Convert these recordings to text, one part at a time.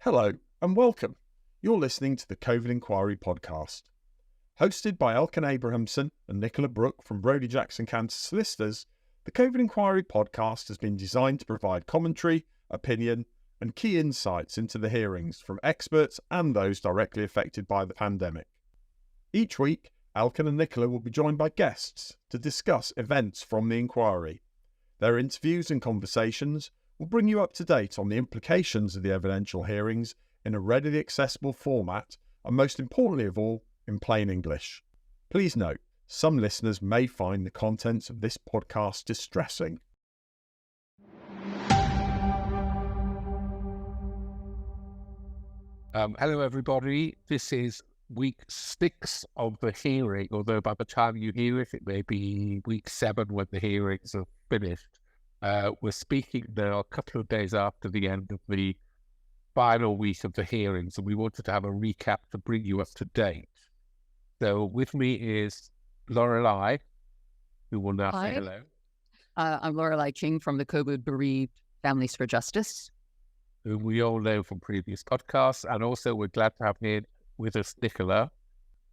Hello and welcome. You're listening to the COVID Inquiry podcast. Hosted by Elkan Abrahamson and Nicola Brook from Broudie Canter Solicitors, the COVID Inquiry podcast has been designed to provide commentary, opinion, and key insights into the hearings from experts and those directly affected by the pandemic. Each week, Elkan and Nicola will be joined by guests to discuss events from the inquiry. Their interviews and conversations will bring you up to date on the implications of the evidential hearings in a readily accessible format and, most importantly of all, in plain English. Please note, some listeners may find the contents of this podcast distressing. Hello everybody, this is week 6 of the hearing, although by the time you hear it, it may be week 7 when the hearings are finished. We're speaking now a couple of days after the end of the final week of the hearings, and we wanted to have a recap to bring you up to date. So with me is Lorelei, who will now say hello. I'm Lorelei King from the COVID Bereaved Families for Justice, whom we all know from previous podcasts, and also we're glad to have here with us Nicola.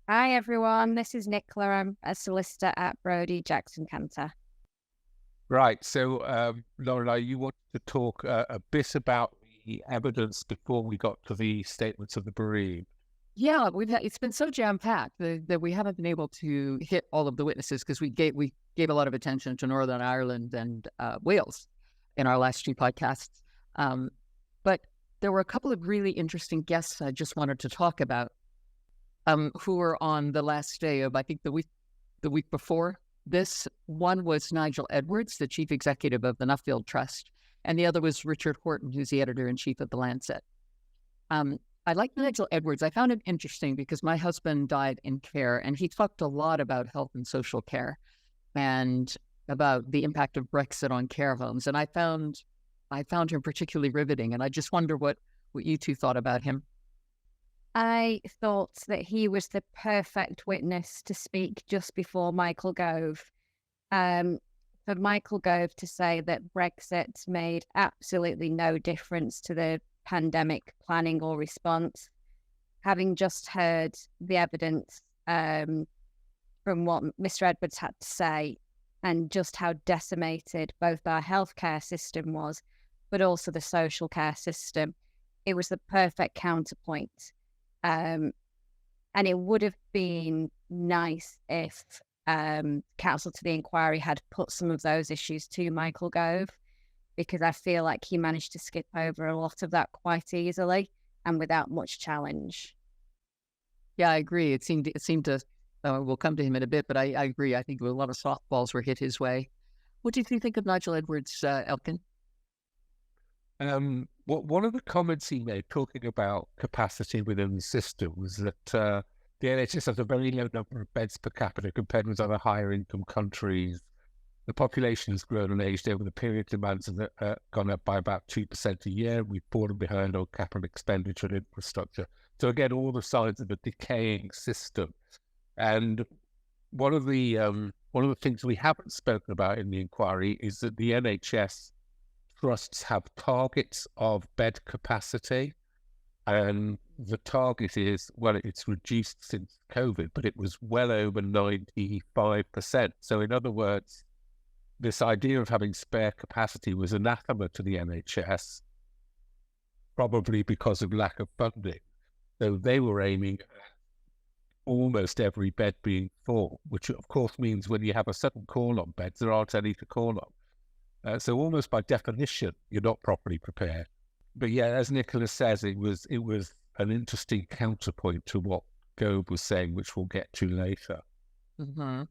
Hi everyone, this is Nicola. I'm a solicitor at Broudie, Canter. Right, so Lorelei, you wanted to talk a bit about the evidence before we got to the statements of the bereaved. Yeah, it's been so jam-packed that we haven't been able to hit all of the witnesses because we gave a lot of attention to Northern Ireland and Wales in our last 2 podcasts. But there were a couple of really interesting guests I just wanted to talk about who were on the last day of, I think, the week before this. One was Nigel Edwards, the chief executive of the Nuffield Trust, and the other was Richard Horton, who's the editor-in-chief of The Lancet. I like Nigel Edwards. I found him interesting because my husband died in care, and he talked a lot about health and social care and about the impact of Brexit on care homes. And I found him particularly riveting, and I just wonder what you two thought about him. I thought that he was the perfect witness to speak just before Michael Gove. For Michael Gove to say that Brexit made absolutely no difference to the pandemic planning or response, having just heard the evidence from what Mr. Edwards had to say and just how decimated both our healthcare system was, but also the social care system, it was the perfect counterpoint. And it would have been nice if counsel to the inquiry had put some of those issues to Michael Gove, because I feel like he managed to skip over a lot of that quite easily and without much challenge. Yeah, I agree. It seemed to, we'll come to him in a bit, but I agree. I think a lot of softballs were hit his way. What did you think of Nigel Edwards, Elkan? One of the comments he made talking about capacity within the system was that the NHS has a very low number of beds per capita compared with other higher income countries. The population has grown and aged over the period. Demands have gone up by about 2% a year. We've fallen behind on capital expenditure and infrastructure. So again, all the signs of a decaying system. And one of the things we haven't spoken about in the inquiry is that the NHS trusts have targets of bed capacity, and the target is, well, it's reduced since COVID, but it was well over 95%. So in other words, this idea of having spare capacity was anathema to the NHS, probably because of lack of funding. So they were aiming at almost every bed being full, which of course means when you have a sudden call on beds, there aren't any to call on. So almost by definition, you're not properly prepared. But yeah, as Nicola says, it was an interesting counterpoint to what Gove was saying, which we'll get to later. Mm-hmm.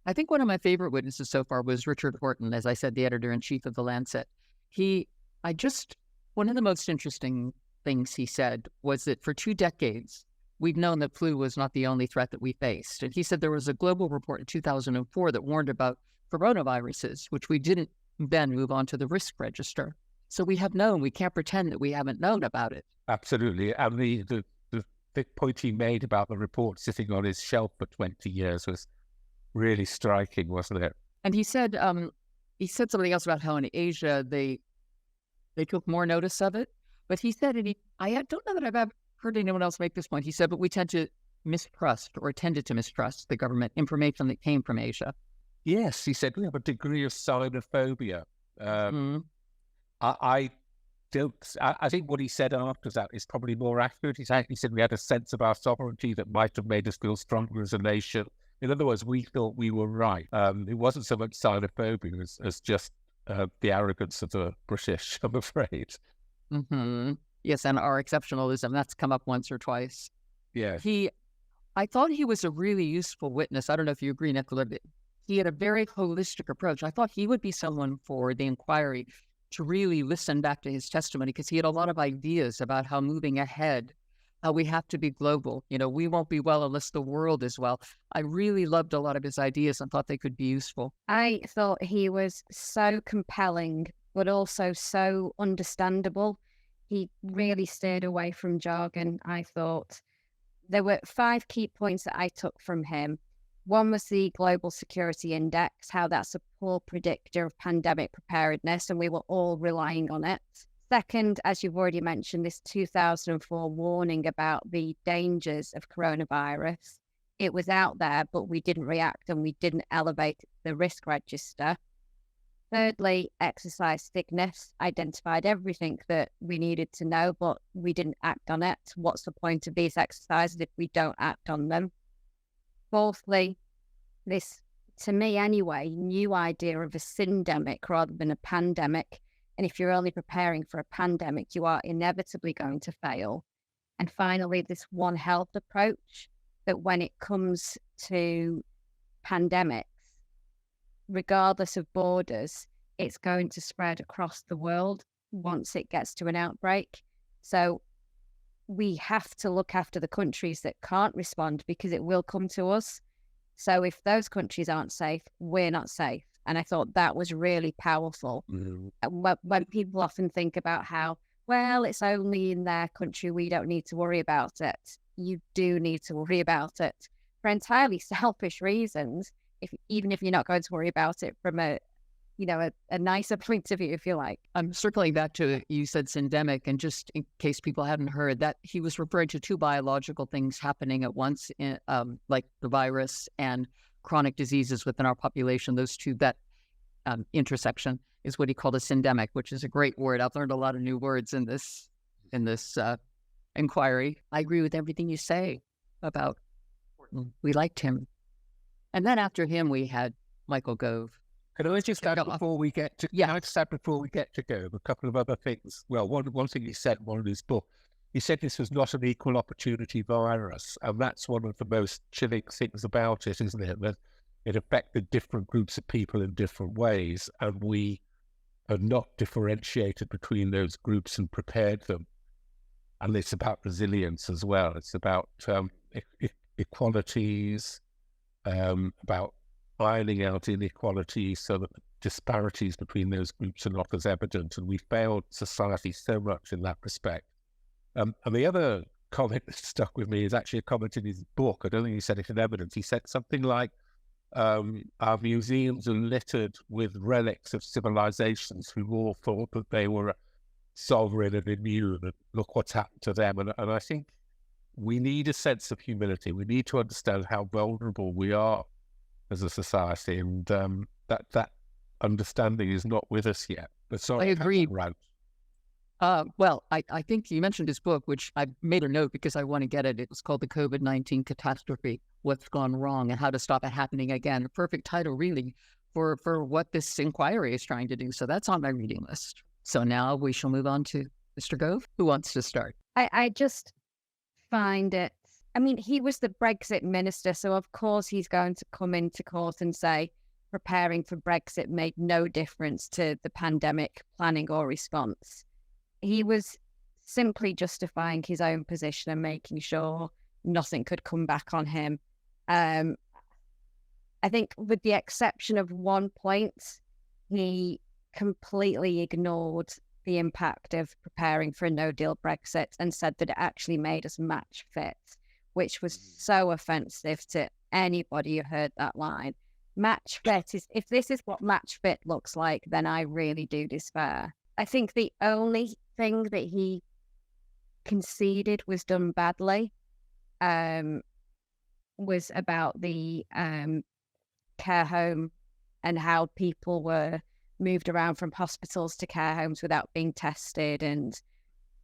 I think one of my favorite witnesses so far was Richard Horton, as I said, the editor-in-chief of The Lancet. One of the most interesting things he said was that for 2 decades, we've known that flu was not the only threat that we faced. And he said there was a global report in 2004 that warned about coronaviruses, which we didn't then move on to the risk register. So we have known. We can't pretend that we haven't known about it. Absolutely. And the point he made about the report sitting on his shelf for 20 years was really striking, wasn't it? And he said something else about how in Asia they took more notice of it, But he said, I don't know that I've ever heard anyone else make this point. He said, but we tend to mistrust or tended to mistrust the government information that came from Asia. Yes, he said we have a degree of xenophobia. I think what he said after that is probably more accurate. He said we had a sense of our sovereignty that might have made us feel stronger as a nation. In other words, we thought we were right. It wasn't so much xenophobia as just the arrogance of the British, I'm afraid. Mm-hmm. Yes, and our exceptionalism, that's come up once or twice. Yeah. I thought he was a really useful witness. I don't know if you agree, Nicola, but he had a very holistic approach. I thought he would be someone for the inquiry to really listen back to his testimony, because he had a lot of ideas about how moving ahead, how we have to be global. We won't be well unless the world is well. I really loved a lot of his ideas and thought they could be useful. I thought he was so compelling, but also so understandable. He really stayed away from jargon, I thought. There were 5 key points that I took from him. One was the Global Security Index, how that's a poor predictor of pandemic preparedness, and we were all relying on it. Second, as you've already mentioned, this 2004 warning about the dangers of coronavirus. It was out there, but we didn't react and we didn't elevate the risk register. Thirdly, exercise sickness identified everything that we needed to know, but we didn't act on it. What's the point of these exercises if we don't act on them? Fourthly, this, to me anyway, new idea of a syndemic rather than a pandemic. And if you're only preparing for a pandemic, you are inevitably going to fail. And finally, this One Health approach, that when it comes to pandemics, regardless of borders, it's going to spread across the world once it gets to an outbreak. So we have to look after the countries that can't respond, because it will come to us. So if those countries aren't safe, we're not safe. And I thought that was really powerful. Mm-hmm. When people often think about how, well, it's only in their country, we don't need to worry about it. You do need to worry about it for entirely selfish reasons, even if you're not going to worry about it from a nicer point of view, if you like. I'm circling back to, you said syndemic, and just in case people hadn't heard, that he was referring to 2 biological things happening at once, like the virus and chronic diseases within our population. Those two, that intersection is what he called a syndemic, which is a great word. I've learned a lot of new words in this inquiry. I agree with everything you say about we liked him. And then after him, we had Michael Gove. Can I just add before we get to Gove, a couple of other things? Well, one thing he said in one of his book, he said this was not an equal opportunity virus, and that's one of the most chilling things about it, isn't it? That it affected different groups of people in different ways, and we are not differentiated between those groups and prepared them. And it's about resilience as well. It's about equalities, about ironing out inequalities so that the disparities between those groups are not as evident. And we failed society so much in that respect. And the other comment that stuck with me is actually a comment in his book. I don't think he said it in evidence. He said something like, our museums are littered with relics of civilizations who all thought that they were sovereign and immune, and look what's happened to them. And I think we need a sense of humility. We need to understand how vulnerable we are as a society, and that understanding is not with us yet. But sorry, I agree. Well, I think you mentioned his book, which I made a note because I want to get it. It was called The COVID-19 Catastrophe, What's Gone Wrong and How to Stop It Happening Again. A perfect title, really, for what this inquiry is trying to do. So that's on my reading list. So now we shall move on to Mr. Gove. Who wants to start? I just find it, I mean, he was the Brexit minister, so of course he's going to come into court and say preparing for Brexit made no difference to the pandemic planning or response. He was simply justifying his own position and making sure nothing could come back on him. I think with the exception of one point, he completely ignored the impact of preparing for a no-deal Brexit and said that it actually made us match fit, which was so offensive to anybody who heard that line. Match fit is, if this is what match fit looks like, then I really do despair. I think the only thing that he conceded was done badly was about the care home and how people were moved around from hospitals to care homes without being tested, and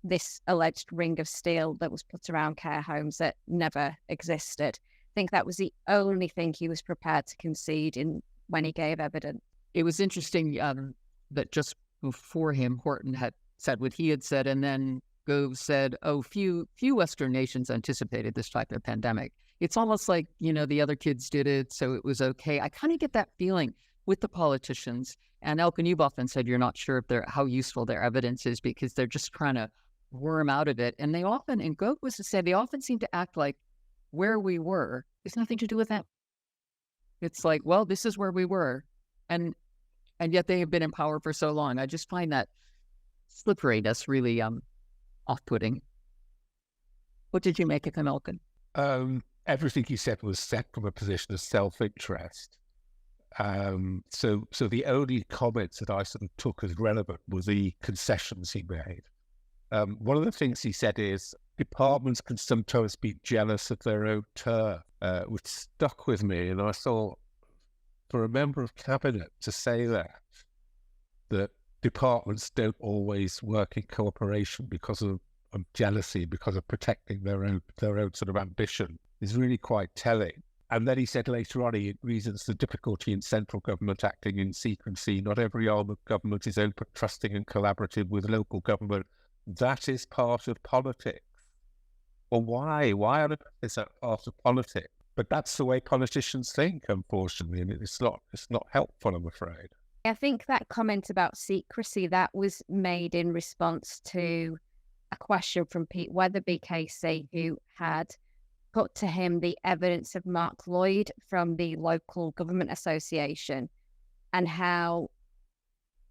this alleged ring of steel that was put around care homes that never existed. I think that was the only thing he was prepared to concede in when he gave evidence. It was interesting that just before him, Horton had said what he had said, and then Gove said, oh, few Western nations anticipated this type of pandemic. It's almost like, the other kids did it, so it was okay. I kind of get that feeling with the politicians. And Elkan, you've often said you're not sure if how useful their evidence is because they're just trying to worm out of it. And they often, and Gove was to say, they often seem to act like where we were is nothing to do with them. It's like, well, this is where we were. And yet they have been in power for so long. I just find that slipperiness really off-putting. What did you make of him, Elkan? Everything he said was said from a position of self-interest. So the only comments that I sort of took as relevant were the concessions he made. One of the things he said is departments can sometimes be jealous of their own turf, which stuck with me. And I thought, for a member of cabinet to say that departments don't always work in cooperation because of jealousy, because of protecting their own sort of ambition, is really quite telling. And then he said later on, he reasons the difficulty in central government acting in secrecy. Not every arm of government is open, trusting and collaborative with local government. That is part of politics. Well, why? Why on earth is that part of politics? But that's the way politicians think, unfortunately, and it's not helpful, I'm afraid. I think that comment about secrecy, that was made in response to a question from Pete Weatherby KC, who had put to him the evidence of Mark Lloyd from the local government association and how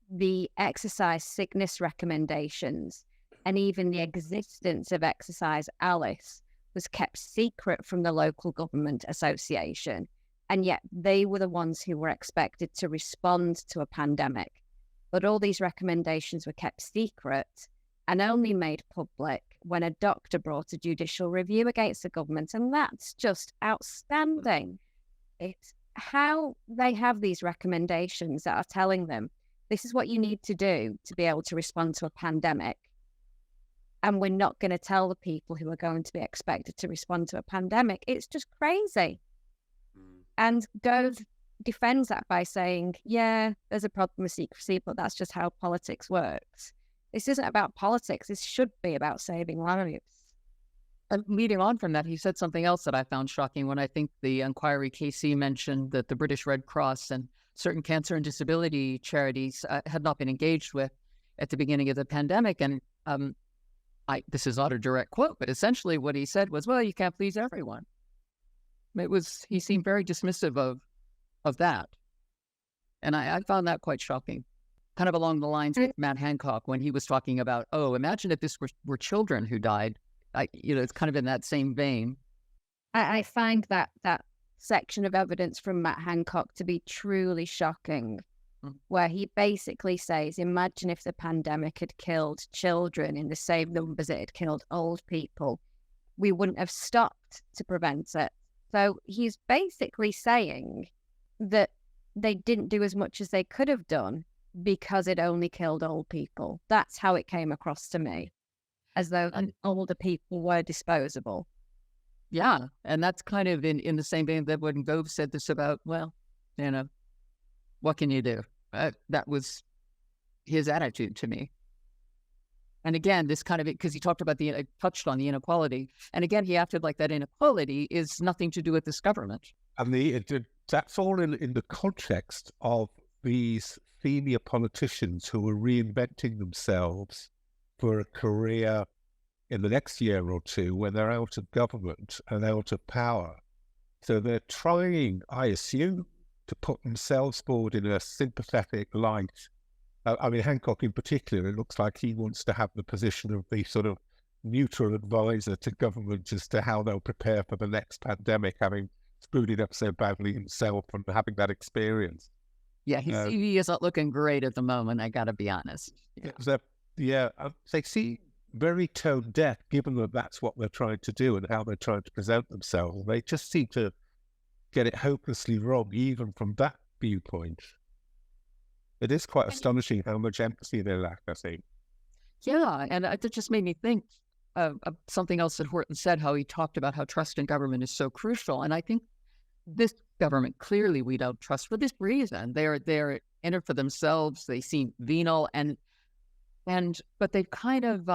the exercise sickness recommendations and even the existence of exercise Alice was kept secret from the local government association. And yet they were the ones who were expected to respond to a pandemic. But all these recommendations were kept secret and only made public when a doctor brought a judicial review against the government. And that's just outstanding. It's how they have these recommendations that are telling them, this is what you need to do to be able to respond to a pandemic. And we're not going to tell the people who are going to be expected to respond to a pandemic. It's just crazy. And Gove defends that by saying, yeah, there's a problem with secrecy, but that's just how politics works. This isn't about politics. This should be about saving lives. And leading on from that, he said something else that I found shocking when I think the inquiry KC mentioned that the British Red Cross and certain cancer and disability charities had not been engaged with at the beginning of the pandemic. And this is not a direct quote, but essentially what he said was, well, you can't please everyone. He seemed very dismissive of that. And I found that quite shocking. Kind of along the lines of Matt Hancock when he was talking about, oh, imagine if this were children who died. It's kind of in that same vein. I find that section of evidence from Matt Hancock to be truly shocking, where he basically says, imagine if the pandemic had killed children in the same numbers it had killed old people. We wouldn't have stopped to prevent it. So he's basically saying that they didn't do as much as they could have done because it only killed old people. That's how it came across to me, as though older people were disposable. Yeah, and that's kind of in the same vein that when Gove said this about, well, what can you do? That was his attitude to me. And again, this kind of, because he touched on the inequality. And again, he acted like that inequality is nothing to do with this government. And that's all in the context of these senior politicians who are reinventing themselves for a career in the next year or two when they're out of government and out of power. So they're trying, I assume, to put themselves forward in a sympathetic light. Hancock in particular, it looks like he wants to have the position of the sort of neutral advisor to government as to how they'll prepare for the next pandemic, having screwed it up so badly himself and having that experience. Yeah, his CV isn't looking great at the moment, I got to be honest. They very tone deaf, given that that's what they're trying to do and how they're trying to present themselves. They just seem to get it hopelessly wrong, even from that viewpoint. It is quite astonishing how much empathy they lack, I think. Yeah, and it just made me think of something else that Horton said, how he talked about how trust in government is so crucial. And I think this government, clearly we don't trust for this reason. They're in it for themselves. They seem venal, but they've kind of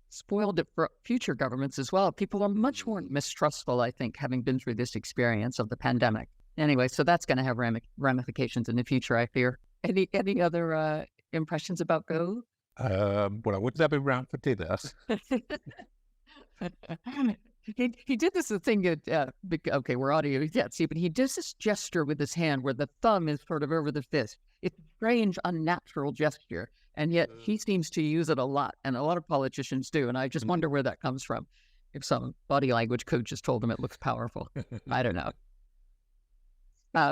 spoiled it for future governments as well. People are much more mistrustful, I think, having been through this experience of the pandemic. Anyway, so that's going to have ramifications in the future, I fear. Any other impressions about Gove? Well, I wouldn't have been round for dinner. He did this thing at, okay, we're audio, you can't see, but he does this gesture with his hand where the thumb is sort of over the fist. It's a strange, unnatural gesture, and yet he seems to use it a lot, and a lot of politicians do, and I just wonder where that comes from. If some body language coach just told him it looks powerful. I don't know.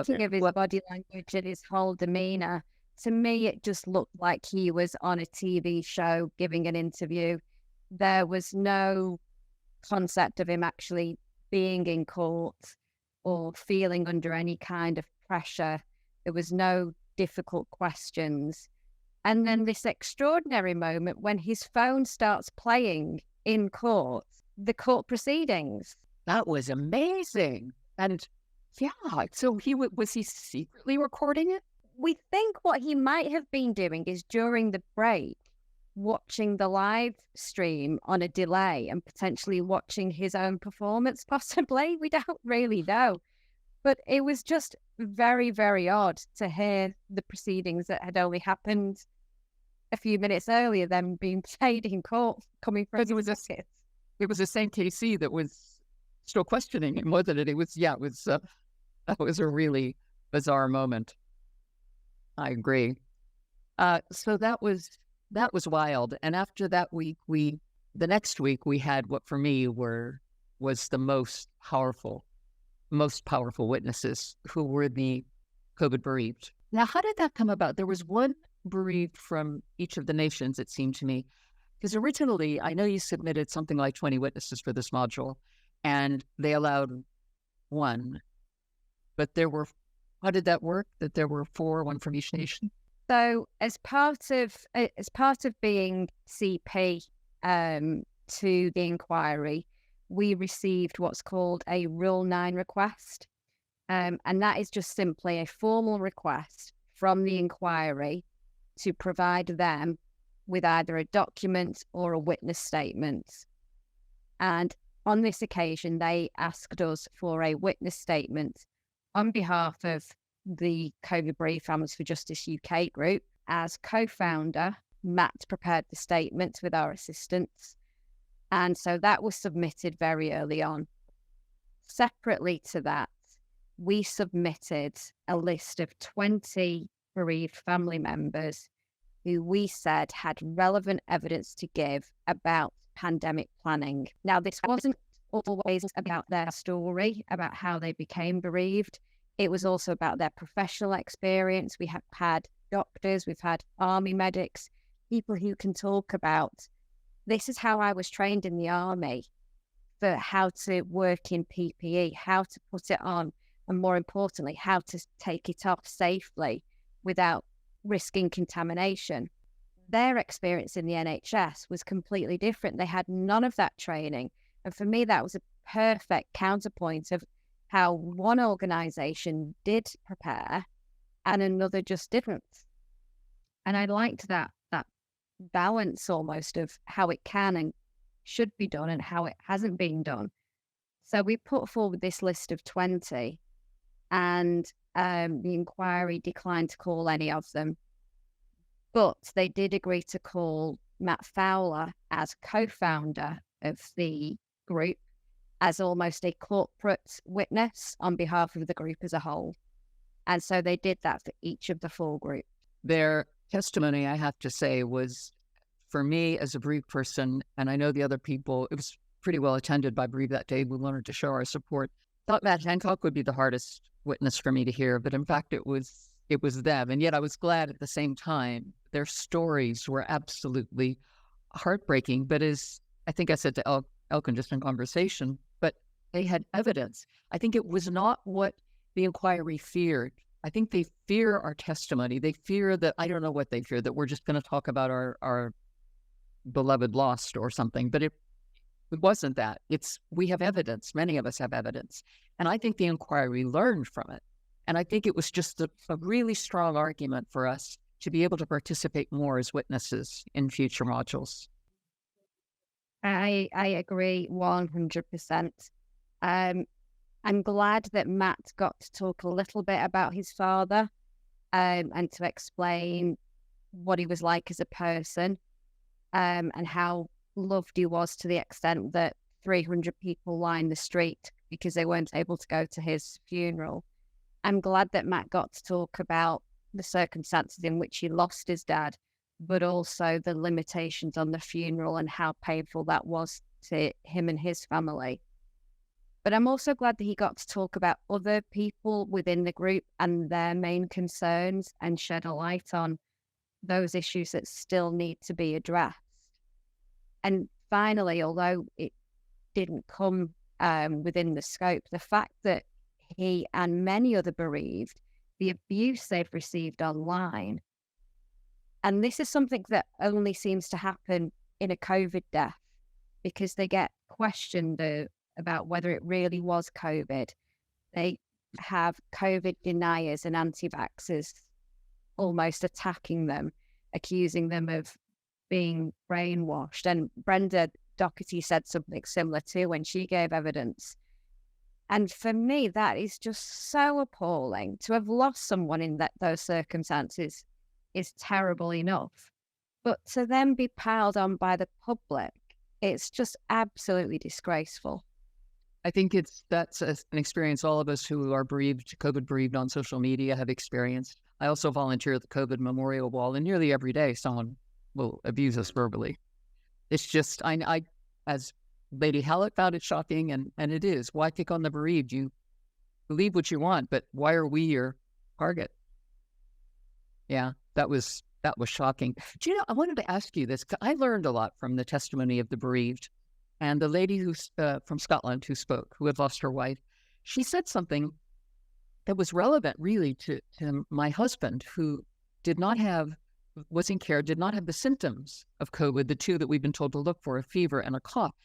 Speaking of his body language and his whole demeanour, to me, it just looked like he was on a TV show giving an interview. There was no concept of him actually being in court or feeling under any kind of pressure. There was no difficult questions. And then this extraordinary moment when his phone starts playing in court, the court proceedings. That was amazing. And yeah, so was he secretly recording it? We think what he might have been doing is during the break, watching the live stream on a delay and potentially watching his own performance, possibly. We don't really know. But it was just very, very odd to hear the proceedings that had only happened a few minutes earlier, them being played in court, coming from his pocket. It was the same KC that was still questioning him, wasn't it? That was a really bizarre moment. I agree. So that was wild. And after that week, the next week we had what for me was the most powerful witnesses, who were the COVID bereaved. Now, how did that come about? There was one bereaved from each of the nations, it seemed to me, because originally I know you submitted something like 20 witnesses for this module, and they allowed one, but how did that work? That there were 4, one from each nation? So as part of being CP to the inquiry, we received what's called a Rule 9 request. And that is just simply a formal request from the inquiry to provide them with either a document or a witness statement. And on this occasion, they asked us for a witness statement on behalf of the COVID Bereaved Families for Justice UK group. As co-founder, Matt prepared the statement with our assistance. And so that was submitted very early on. Separately to that, we submitted a list of 20 bereaved family members who we said had relevant evidence to give about pandemic planning. Now, this wasn't always about their story, about how they became bereaved. It was also about their professional experience. We have had doctors, we've had army medics, people who can talk about, this is how I was trained in the army, for how to work in PPE, how to put it on, and more importantly, how to take it off safely without risking contamination. Their experience in the NHS was completely different. They had none of that training. And for me, that was a perfect counterpoint of how one organisation did prepare and another just didn't. And I liked that balance almost of how it can and should be done and how it hasn't been done. So we put forward this list of 20, and the inquiry declined to call any of them. But they did agree to call Matt Fowler as co-founder of the group as almost a corporate witness on behalf of the group as a whole. And so they did that for each of the 4 groups. Their testimony, I have to say, was, for me as a bereaved person, and I know the other people, it was pretty well attended by bereaved that day. We wanted to show our support. Thought Matt Hancock would be the hardest witness for me to hear, but in fact it was them. And yet I was glad at the same time. Their stories were absolutely heartbreaking. But as I think I said to Elkan just in conversation, but they had evidence. I think it was not what the inquiry feared. I think they fear our testimony. They fear that, I don't know what they fear, that we're just going to talk about our beloved lost or something. But it wasn't that. We have evidence. Many of us have evidence. And I think the inquiry learned from it. And I think it was just a really strong argument for us to be able to participate more as witnesses in future modules. I agree 100%. I'm glad that Matt got to talk a little bit about his father and to explain what he was like as a person and how loved he was, to the extent that 300 people lined the street because they weren't able to go to his funeral. I'm glad that Matt got to talk about the circumstances in which he lost his dad, but also the limitations on the funeral and how painful that was to him and his family. But I'm also glad that he got to talk about other people within the group and their main concerns and shed a light on those issues that still need to be addressed. And finally, although it didn't come within the scope, the fact that he and many other bereaved, the abuse they've received online, and this is something that only seems to happen in a COVID death because they get questioned about whether it really was COVID. They have COVID deniers and anti-vaxxers almost attacking them, accusing them of being brainwashed. And Brenda Doherty said something similar too when she gave evidence. And for me, that is just so appalling. To have lost someone in those circumstances is terrible enough. But to then be piled on by the public, it's just absolutely disgraceful. I think that's an experience all of us who are bereaved, COVID bereaved on social media have experienced. I also volunteer at the COVID Memorial Wall, and nearly every day someone will abuse us verbally. It's just, I as Lady Hallett found it shocking, and it is. Why pick on the bereaved? You believe what you want, but why are we your target? Yeah, that was shocking. Do you know, I wanted to ask you this, because I learned a lot from the testimony of the bereaved. And the lady who's from Scotland who spoke, who had lost her wife, she said something that was relevant really to my husband, who was in care, did not have the symptoms of COVID, the two that we've been told to look for, a fever and a cough.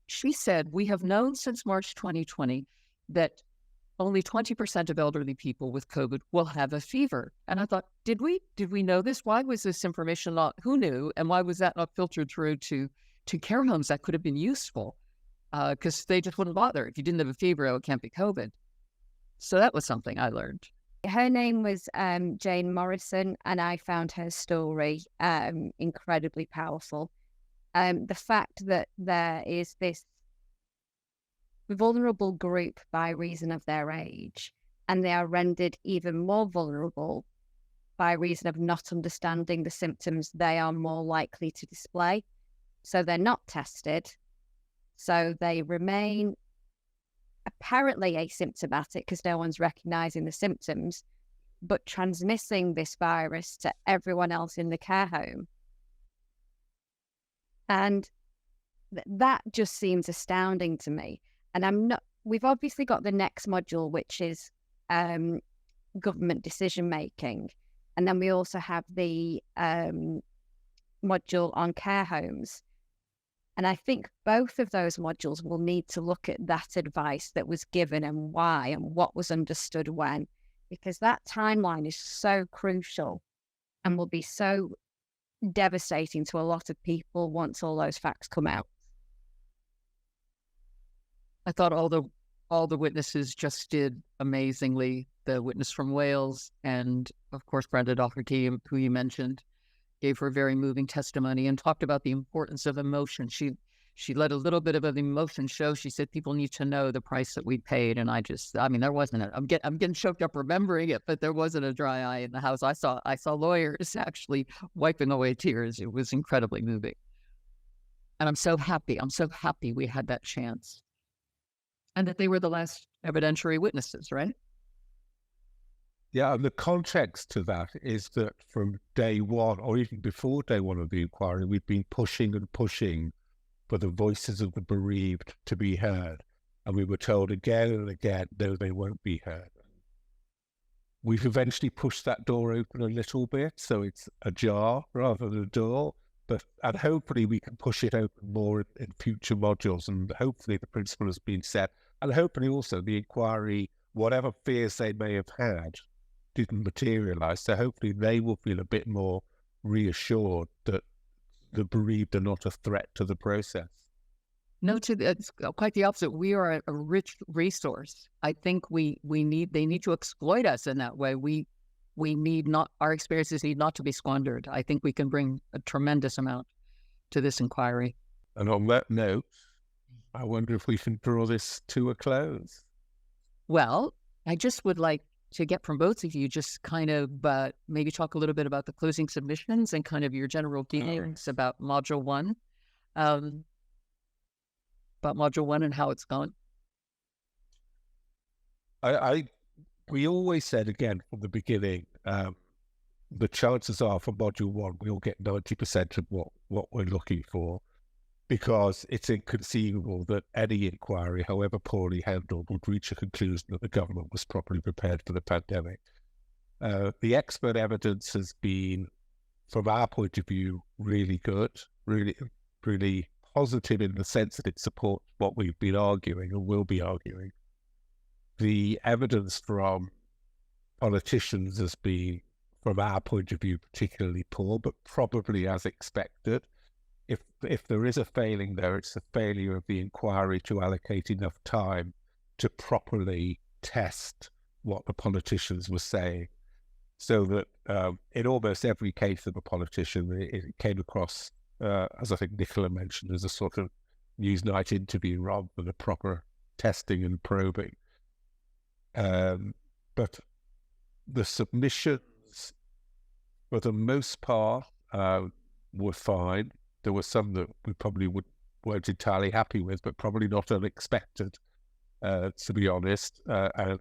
She said, we have known since March 2020 that only 20% of elderly people with COVID will have a fever. And I thought, did we know this? Why was this information not, who knew? And why was that not filtered through to care homes that could have been useful? Because they just wouldn't bother. If you didn't have a fever, oh, it can't be COVID. So that was something I learned. Her name was Jane Morrison, and I found her story incredibly powerful. The fact that there is this vulnerable group by reason of their age, and they are rendered even more vulnerable by reason of not understanding the symptoms they are more likely to display. So they're not tested. So they remain apparently asymptomatic because no one's recognizing the symptoms, but transmitting this virus to everyone else in the care home. And that just seems astounding to me. And we've obviously got the next module, which is government decision making. And then we also have the module on care homes. And I think both of those modules will need to look at that advice that was given and why and what was understood when, because that timeline is so crucial and will be so devastating to a lot of people once all those facts come out. I thought all the witnesses just did amazingly. The witness from Wales and, of course, Brenda Doherty, who you mentioned, gave her very moving testimony and talked about the importance of emotion. She let a little bit of an emotion show. She said people need to know the price that we paid. And there wasn't I'm getting choked up remembering it, but there wasn't a dry eye in the house. I saw lawyers actually wiping away tears. It was incredibly moving. And I'm so happy we had that chance. And that they were the last evidentiary witnesses, right? Yeah, and the context to that is that from day one, or even before day one of the inquiry, we've been pushing and pushing for the voices of the bereaved to be heard. And we were told again and again, no, they won't be heard. We've eventually pushed that door open a little bit, so it's ajar rather than a door. And hopefully we can push it open more in future modules, and hopefully the principle has been set. And hopefully also the inquiry, whatever fears they may have had, didn't materialise. So hopefully they will feel a bit more reassured that the bereaved are not a threat to the process. No, it's quite the opposite. We are a rich resource. I think they need to exploit us in that way. Our experiences need not to be squandered. I think we can bring a tremendous amount to this inquiry. And on that note, I wonder if we can draw this to a close. Well, I just would like to get from both of you just kind of maybe talk a little bit about the closing submissions and kind of your general feelings about Module 1. About Module 1 and how it's gone. We always said, again, from the beginning, the chances are for Module 1, we'll get 90% of what we're looking for, because it's inconceivable that any inquiry, however poorly handled, would reach a conclusion that the government was properly prepared for the pandemic. The expert evidence has been, from our point of view, really good, really, really positive in the sense that it supports what we've been arguing and will be arguing. The evidence from politicians has been, from our point of view, particularly poor, but probably as expected. If there is a failing there, it's the failure of the inquiry to allocate enough time to properly test what the politicians were saying. So that in almost every case of a politician, it came across, as I think Nicola mentioned, as a sort of Newsnight interview rather than a proper testing and probing. But the submissions, for the most part, were fine. There were some that we probably weren't entirely happy with, but probably not unexpected, to be honest. And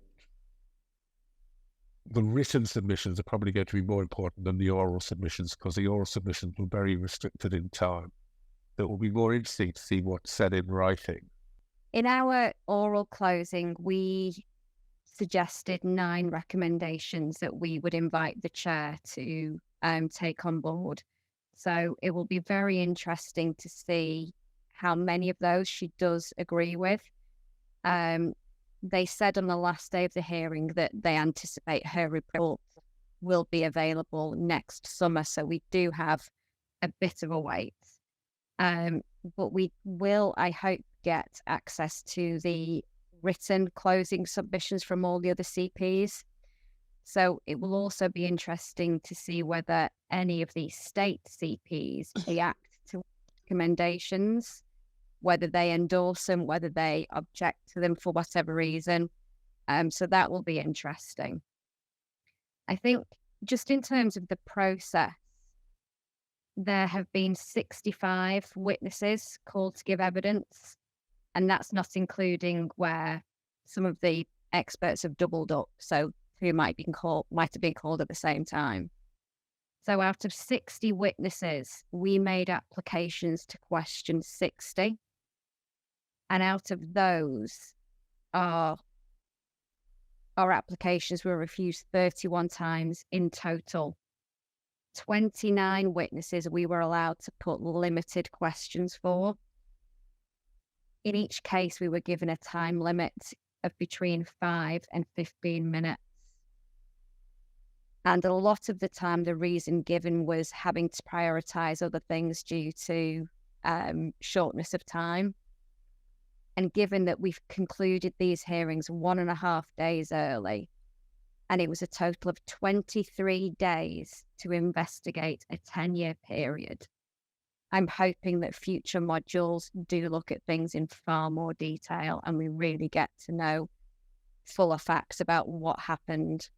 the written submissions are probably going to be more important than the oral submissions, because the oral submissions were very restricted in time. It will be more interesting to see what's said in writing. In our oral closing, we suggested 9 recommendations that we would invite the chair to take on board. So it will be very interesting to see how many of those she does agree with. They said on the last day of the hearing that they anticipate her report will be available next summer. So we do have a bit of a wait. But we will, I hope, get access to the written closing submissions from all the other CPs. So it will also be interesting to see whether any of these state CPs react to recommendations, whether they endorse them, whether they object to them for whatever reason. So that will be interesting. I think just in terms of the process, there have been 65 witnesses called to give evidence, and that's not including where some of the experts have doubled up. So who might have been called at the same time. So out of 60 witnesses, we made applications to question 60. And out of those, our applications were refused 31 times in total. 29 witnesses we were allowed to put limited questions for. In each case, we were given a time limit of between 5 and 15 minutes. And a lot of the time, the reason given was having to prioritize other things due to shortness of time. And given that we've concluded these hearings 1.5 days early, and it was a total of 23 days to investigate a 10-year period, I'm hoping that future modules do look at things in far more detail and we really get to know fuller facts about what happened.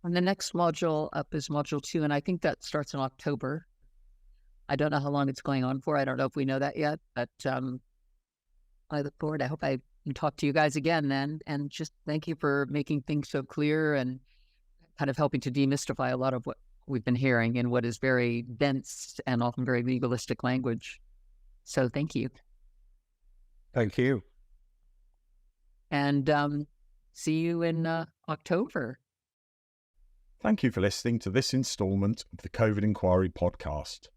And the next module up is Module 2, and I think that starts in October. I don't know how long it's going on for. I don't know if we know that yet, but I look forward. I hope I talk to you guys again then. And just thank you for making things so clear and kind of helping to demystify a lot of what we've been hearing in what is very dense and often very legalistic language. So thank you. Thank you. And see you in October. Thank you for listening to this instalment of the COVID Inquiry podcast.